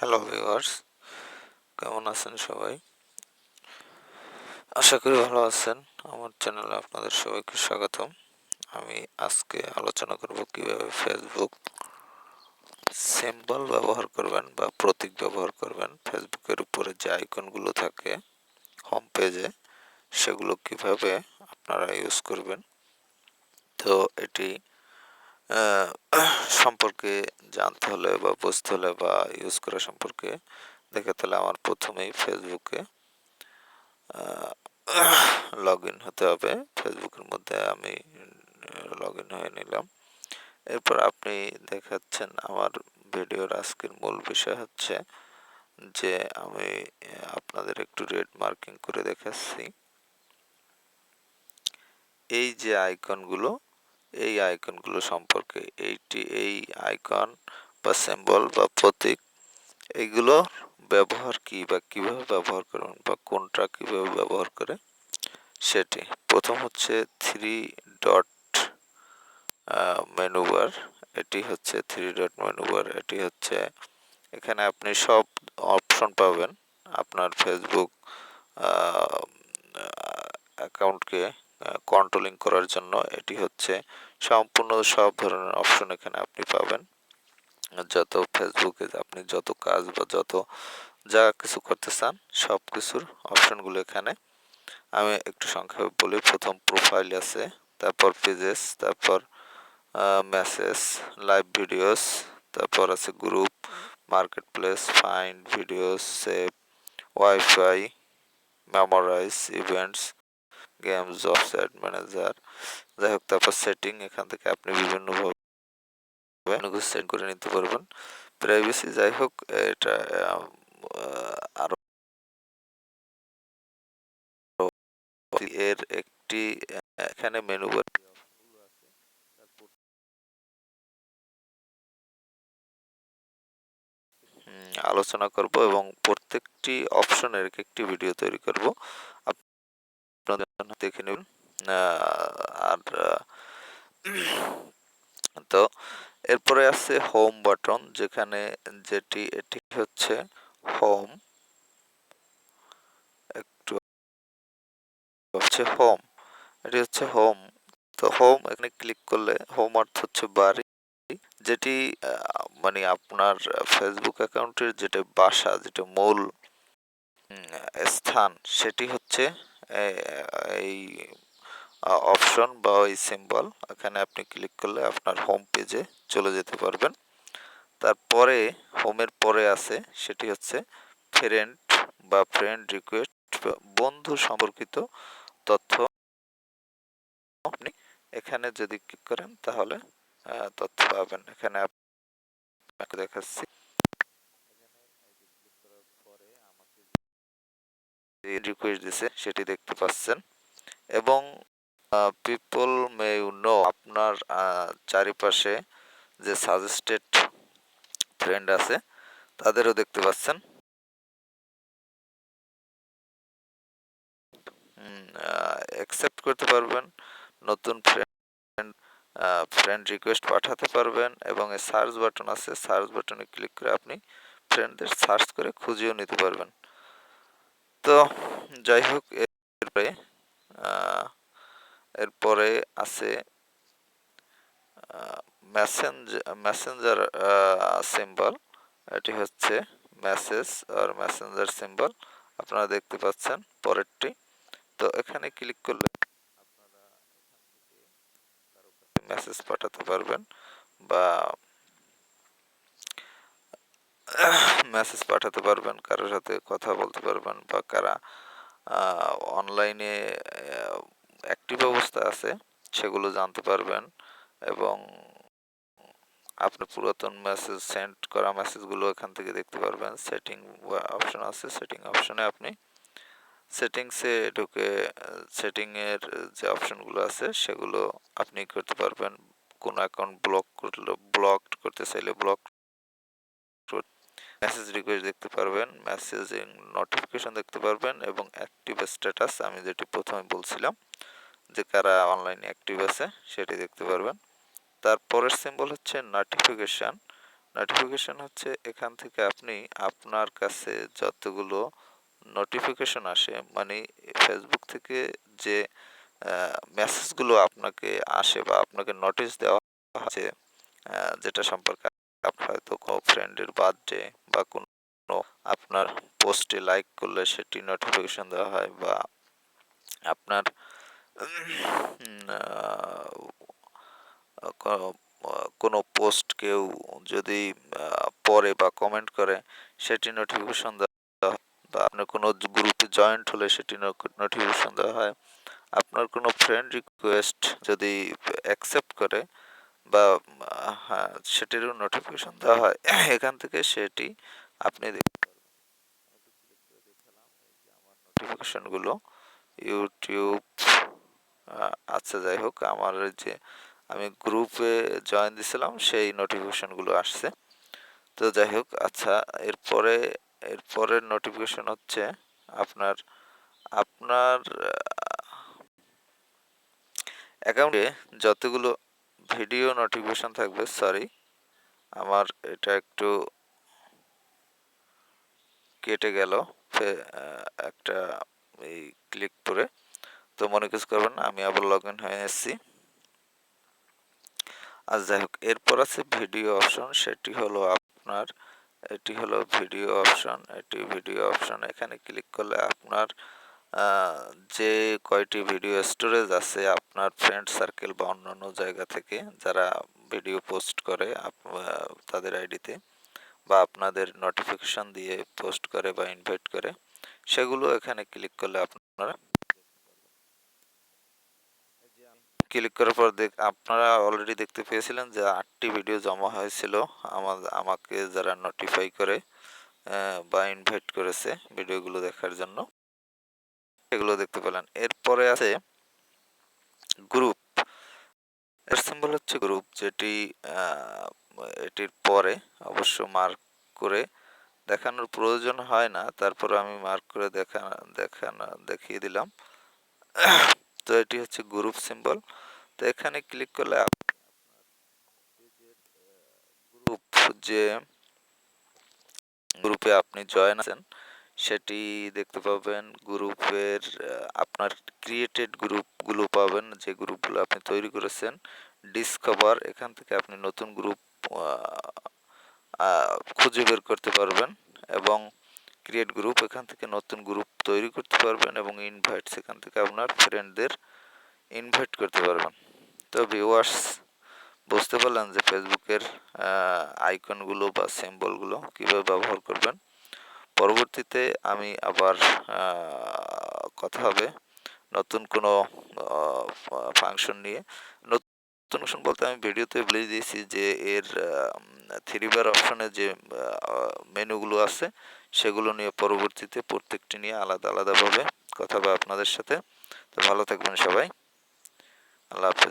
Hello viewers, কেমন আছেন সবাই? আশা করি ভালো আছেন। আমার চ্যানেলে আপনাদের সবাইকে স্বাগতম। আমি আজকে আলোচনা করব কিভাবে ফেসবুক সিম্বল ব্যবহার করবেন বা প্রতীক ব্যবহার করবেন। ফেসবুকের উপরে যে আইকনগুলো থাকে হোম পেজে, সেগুলো কিভাবে আপনারা ইউজ করবেন। তো এটি আহ, সম্পর্কে জানতে হলে বা বুঝতে হলে বা ইউজ করা সম্পর্কে দেখাতে হলে আমার প্রথমেই ফেসবুকে লগ ইন হতে হবে। ফেসবুকের মধ্যে আমি লগ ইন হয়ে নিলাম। এরপর আপনি দেখাচ্ছেন আমার ভিডিওর আজকের মূল বিষয় হচ্ছে যে আমি আপনাদের একটু রেড মার্কিং করে দেখাচ্ছি। এই যে আইকনগুলো, এই আইকনগুলো সম্পর্কে এই আইকন বা সিম্বল বা প্রতীক, এইগুলো ব্যবহার কি বা কিভাবে ব্যবহার করবেন বা কোনটা কিভাবে ব্যবহার করে সেটি। প্রথম হচ্ছে থ্রি ডট মেনু বার। এটি হচ্ছে থ্রি ডট মেনু বার। এটি হচ্ছে, এখানে আপনি সব অপশন পাবেন আপনার ফেসবুক অ্যাকাউন্টকে কন্ট্রোলিং করার জন্য। এটি হচ্ছে সম্পূর্ণ সব ধরনের অপশন এখানে আপনি পাবেন। যত ফেসবুকে আপনি যত কাজ বা যত যা কিছু করতে চান সব কিছুর অপশনগুলো এখানে। আমি একটু সংক্ষেপে বলি। প্রথম প্রোফাইল আছে, তারপর পেজেস, তারপর মেসেজ, লাইভ ভিডিওস, তারপর আছে group, marketplace, find, videos, save, wifi, memorise, events, games, jobs, ad manager, যাই হোক। তারপর সেটিং, এখান থেকে আপনি বিভিন্নভাবে সেট করে নিতে পারবেন। প্রাইভেসি, যাই হোক, এটা আরো এর একটি এখানে মেনু বার আলোচনা করব এবং প্রত্যেকটি অপশনের একটি ভিডিও তৈরি করব, আপনাদের জন্য দেখে নেবেন। আর তো এরপরে আছে হোম বাটন, যেখানে এটি হচ্ছে হোম, একটু হচ্ছে হোম, এটি হচ্ছে হোম। তো হোম এখানে ক্লিক করলে, হোম অর্থ হচ্ছে বাড়ি, যেটি মানে আপনার ফেসবুক অ্যাকাউন্টের যেটা বাসা, যেটা মূল স্থান, সেটি হচ্ছে এই অপশন বা ওই সিম্বল। এখানে আপনি ক্লিক করলে আপনার হোম পেজে চলে যেতে পারবেন। তারপরে হোমের পরে আছে, সেটি হচ্ছে ফ্রেন্ড বা ফ্রেন্ড রিকোয়েস্ট, বন্ধু সম্পর্কিত তথ্য। আপনি এখানে যদি ক্লিক করেন তাহলে তথ্য পাবেন। এখানে আপনাকে দেখাচ্ছি, রিকোয়েস্ট দিছে সেটি দেখতে পাচ্ছেন। এবং পিপল মে ইউ নো, আপনার চারিপাশে যে সাজেস্টেড ফ্রেন্ড আছে তাদেরও দেখতে পাচ্ছেন। অ্যাকসেপ্ট করতে পারবেন, নতুন ফ্রেন্ড রিকোয়েস্ট পাঠাতে পারবেন, এবং এই সার্চ বাটন আছে, সার্চ বাটনে ক্লিক করে আপনি ফ্রেন্ডদের সার্চ করে খুঁজেও নিতে পারবেন। তো যাই হোক, এরপরে এরপরে আছে মেসেঞ্জার সিম্বল। এটি হচ্ছে মেসেজ আর মেসেঞ্জার সিম্বল, আপনারা দেখতে পাচ্ছেন পরেরটি। তো এখানে ক্লিক করলে মেসেজ পাঠাতে পারবেন বা কারোর সাথে কথা বলতে পারবেন, বা কারা অনলাইনে অ্যাক্টিভ অবস্থা আছে সেগুলো জানতে পারবেন। এবং আপনার পুরাতন মেসেজ, সেন্ড করা মেসেজগুলো এখান থেকে দেখতে পারবেন। সেটিং অপশন আছে, সেটিং অপশনে আপনি সেটিংসে ঢুকে সেটিংয়ের যে অপশনগুলো আছে সেগুলো আপনি করতে পারবেন। কোন অ্যাকাউন্ট ব্লক করতে চাইলে ব্লক, মেসেজ রিকোয়েস্ট দেখতে পারবেন, মেসেজিং নোটিফিকেশন দেখতে পারবেন, এবং অ্যাক্টিভ স্ট্যাটাস, আমি যেটি প্রথমে বলছিলাম যে কারা অনলাইনে অ্যাক্টিভ আছে সেটি দেখতে পারবেন। তারপরের সিম্বল হচ্ছে নোটিফিকেশন। নোটিফিকেশন হচ্ছে এখান থেকে আপনি আপনার কাছে যতগুলো নোটিফিকেশন আসে, মানে ফেসবুক থেকে যে মেসেজগুলো আপনাকে আসে বা আপনাকে নোটিশ দেওয়া আছে, যেটা সম্পর্কে আপনার হয়তো কোনো ফ্রেন্ডের বার্থডে বা কোনো আপনার পোস্টে লাইক করলে সেটি নোটিফিকেশন দেওয়া হয়, বা আপনার কোনো পোস্ট কেউ যদি পড়ে বা কমেন্ট করে সেটি নোটিফিকেশন দেওয়া হয়, বা আপনার কোনো গ্রুপে জয়েন্ট হলে সেটি নোটিফিকেশন দেওয়া হয়, আপনার কোনো ফ্রেন্ড রিকোয়েস্ট যদি অ্যাকসেপ্ট করে বা হ্যাঁ সেটিরও নোটিফিকেশন দেওয়া হয়। এখান থেকে সেটি আপনি নোটিফিকেশনগুলো ইউটিউব, আচ্ছা যাই হোক, আমার যে আমি গ্রুপে জয়েন দিছিলাম সেই নোটিফিকেশনগুলো আসছে। তো যাই হোক, আচ্ছা, এরপরের নোটিফিকেশন হচ্ছে আপনার আপনার অ্যাকাউন্টে যতগুলো ভিডিও নোটিফিকেশন থাকবে, সরি আমার এটা একটু কেটে গেল একটা এই ক্লিক করে, তো মনে কিছু করবেন না, আমি আবার লগ ইন হয়ে এসেছি। আর যাই হোক, এরপর আছে ভিডিও অপশন, সেটি হলো আপনার, এটি হলো ভিডিও অপশন, এটি ভিডিও অপশন। এখানে ক্লিক করলে আপনার যে কয়টি ভিডিও স্টোরেজ আছে আপনার ফ্রেন্ড সার্কেল বা অন্যান্য জায়গা থেকে যারা ভিডিও পোস্ট করে তাদের আইডিতে, বা আপনাদের নোটিফিকেশন দিয়ে পোস্ট করে বা ইনভাইট করে, সেগুলো এখানে ক্লিক করলে আপনারা ক্লিক করার পর আপনারা অলরেডি দেখতে পেয়েছিলেন যে 8টি ভিডিও জমা হয়েছিল আমাকে যারা নোটিফাই করে বা ইনভাইট করেছে ভিডিওগুলো দেখার জন্য, এগুলো দেখতে পেলেন। এরপরে আছে গ্রুপ, এর সিম্বল হচ্ছে গ্রুপ, যেটি এটির পরে অবশ্য মার্ক করে দেখানোর প্রয়োজন হয় না, তারপর আমি মার্ক করে দেখিয়ে দিলাম। তো এটি হচ্ছে গ্রুপ সিম্বল। তো এখানে ক্লিক করলে গ্রুপ, যে গ্রুপে আপনি জয়েন আছেন সেটি দেখতে পাবেন। গ্রুপের আপনার ক্রিয়েটেড গ্রুপগুলো পাবেন, যে গ্রুপগুলো আপনি তৈরি করেছেন। ডিসকভার, এখান থেকে আপনি নতুন গ্রুপ খুঁজে বের করতে পারবেন, এবং ক্রিয়েট গ্রুপ, এখান থেকে নতুন গ্রুপ তৈরি করতে পারবেন, এবং ইনভাইট, সেখান থেকে আপনার ফ্রেন্ডদের ইনভাইট করতে পারবেন। তো ভিউয়ার্স, বুঝতে পারলেন যে ফেসবুকের আইকনগুলো বা সিম্বলগুলো কীভাবে ব্যবহার করবেন। পরবর্তীতে আমি আবার কথা হবে নতুন কোনো ফাংশন নিয়ে। নতুন ফাংশন বলতে আমি ভিডিওতে বলে দিয়েছি যে এর 3 বার অপশনে যে মেনুগুলো আছে সেগুলো নিয়ে পরবর্তীতে প্রত্যেকটি নিয়ে আলাদা আলাদাভাবে কথা হবে আপনাদের সাথে। তো ভালো থাকবেন সবাই, আল্লাহ হাফেজ।